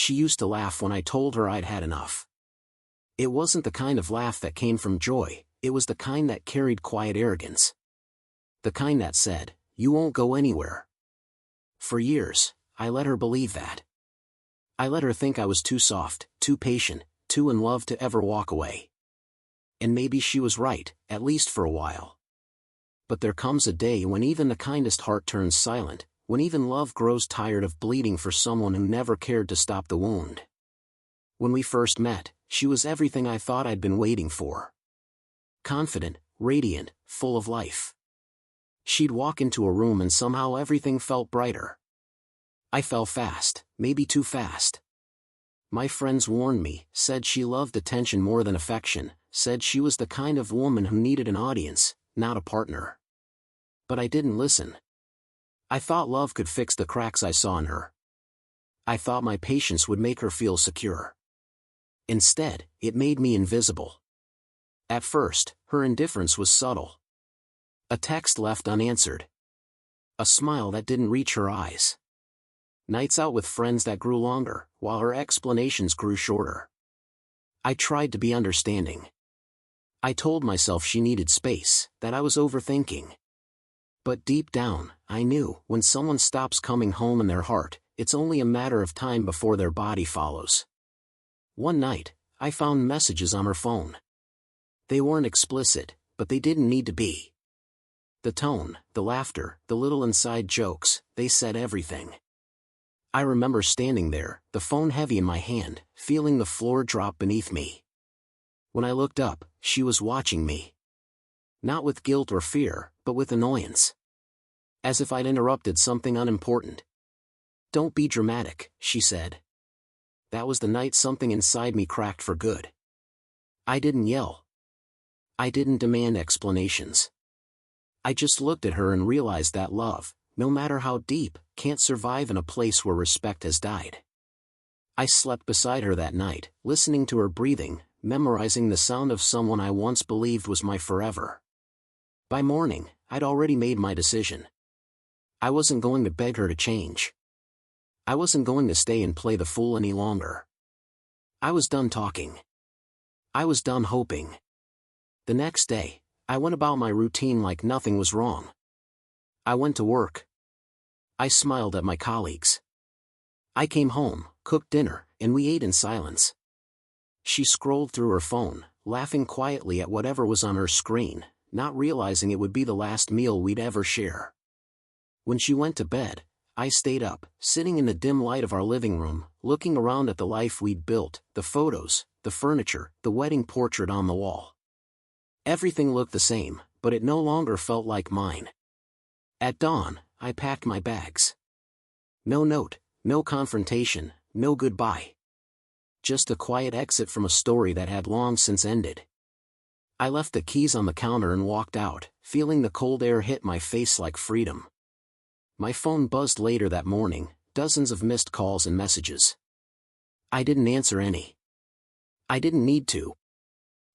She used to laugh when I told her I'd had enough. It wasn't the kind of laugh that came from joy, it was the kind that carried quiet arrogance. The kind that said, "You won't go anywhere." For years, I let her believe that. I let her think I was too soft, too patient, too in love to ever walk away. And maybe she was right, at least for a while. But there comes a day when even the kindest heart turns silent, when even love grows tired of bleeding for someone who never cared to stop the wound. When we first met, she was everything I thought I'd been waiting for. Confident, radiant, full of life. She'd walk into a room and somehow everything felt brighter. I fell fast, maybe too fast. My friends warned me, said she loved attention more than affection, said she was the kind of woman who needed an audience, not a partner. But I didn't listen. I thought love could fix the cracks I saw in her. I thought my patience would make her feel secure. Instead, it made me invisible. At first, her indifference was subtle. A text left unanswered. A smile that didn't reach her eyes. Nights out with friends that grew longer, while her explanations grew shorter. I tried to be understanding. I told myself she needed space, that I was overthinking. But deep down, I knew, when someone stops coming home in their heart, it's only a matter of time before their body follows. One night, I found messages on her phone. They weren't explicit, but they didn't need to be. The tone, the laughter, the little inside jokes, they said everything. I remember standing there, the phone heavy in my hand, feeling the floor drop beneath me. When I looked up, she was watching me. Not with guilt or fear, but with annoyance. As if I'd interrupted something unimportant. "Don't be dramatic," she said. That was the night something inside me cracked for good. I didn't yell. I didn't demand explanations. I just looked at her and realized that love, no matter how deep, can't survive in a place where respect has died. I slept beside her that night, listening to her breathing, memorizing the sound of someone I once believed was my forever. By morning, I'd already made my decision. I wasn't going to beg her to change. I wasn't going to stay and play the fool any longer. I was done talking. I was done hoping. The next day, I went about my routine like nothing was wrong. I went to work. I smiled at my colleagues. I came home, cooked dinner, and we ate in silence. She scrolled through her phone, laughing quietly at whatever was on her screen, not realizing it would be the last meal we'd ever share. When she went to bed, I stayed up, sitting in the dim light of our living room, looking around at the life we'd built, the photos, the furniture, the wedding portrait on the wall. Everything looked the same, but it no longer felt like mine. At dawn, I packed my bags. No note, no confrontation, no goodbye. Just a quiet exit from a story that had long since ended. I left the keys on the counter and walked out, feeling the cold air hit my face like freedom. My phone buzzed later that morning, dozens of missed calls and messages. I didn't answer any. I didn't need to.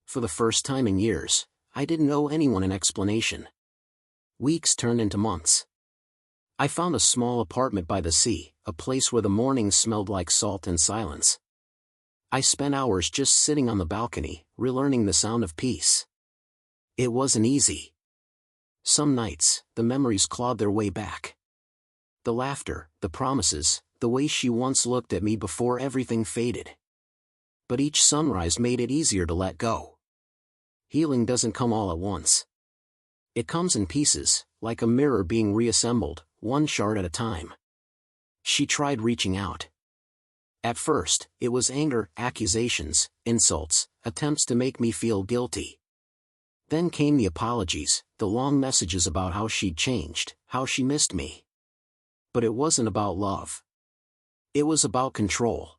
For the first time in years, I didn't owe anyone an explanation. Weeks turned into months. I found a small apartment by the sea, a place where the mornings smelled like salt and silence. I spent hours just sitting on the balcony, relearning the sound of peace. It wasn't easy. Some nights, the memories clawed their way back. The laughter, the promises, the way she once looked at me before everything faded. But each sunrise made it easier to let go. Healing doesn't come all at once. It comes in pieces, like a mirror being reassembled, one shard at a time. She tried reaching out. At first, it was anger, accusations, insults, attempts to make me feel guilty. Then came the apologies, the long messages about how she'd changed, how she missed me. But it wasn't about love. It was about control.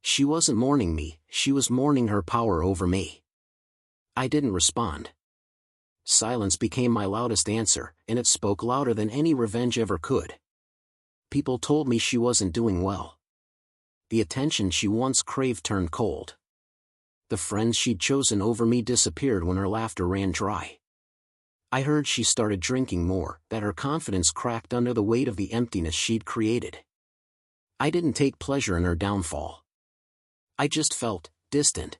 She wasn't mourning me, she was mourning her power over me. I didn't respond. Silence became my loudest answer, and it spoke louder than any revenge ever could. People told me she wasn't doing well. The attention she once craved turned cold. The friends she'd chosen over me disappeared when her laughter ran dry. I heard she started drinking more, that her confidence cracked under the weight of the emptiness she'd created. I didn't take pleasure in her downfall. I just felt distant.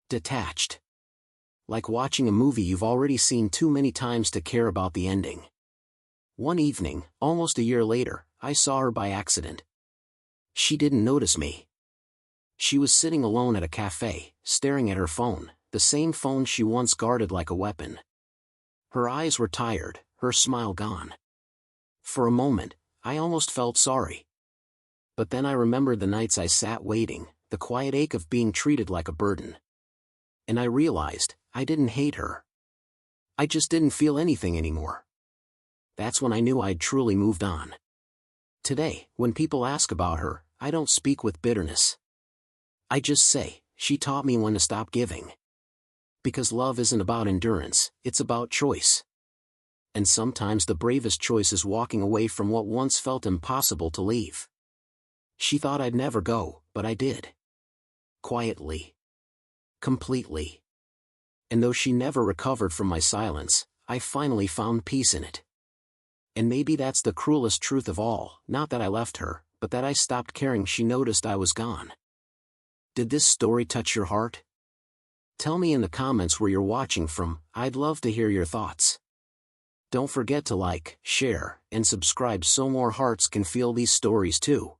Detached. Like watching a movie you've already seen too many times to care about the ending. One evening, almost a year later, I saw her by accident. She didn't notice me. She was sitting alone at a cafe, staring at her phone, the same phone she once guarded like a weapon. Her eyes were tired, her smile gone. For a moment, I almost felt sorry. But then I remembered the nights I sat waiting, the quiet ache of being treated like a burden. And I realized, I didn't hate her. I just didn't feel anything anymore. That's when I knew I'd truly moved on. Today, when people ask about her, I don't speak with bitterness. I just say, she taught me when to stop giving. Because love isn't about endurance, it's about choice. And sometimes the bravest choice is walking away from what once felt impossible to leave. She thought I'd never go, but I did. Quietly. Completely. And though she never recovered from my silence, I finally found peace in it. And maybe that's the cruelest truth of all, not that I left her, but that I stopped caring she noticed I was gone. Did this story touch your heart? Tell me in the comments where you're watching from, I'd love to hear your thoughts. Don't forget to like, share, and subscribe so more hearts can feel these stories too.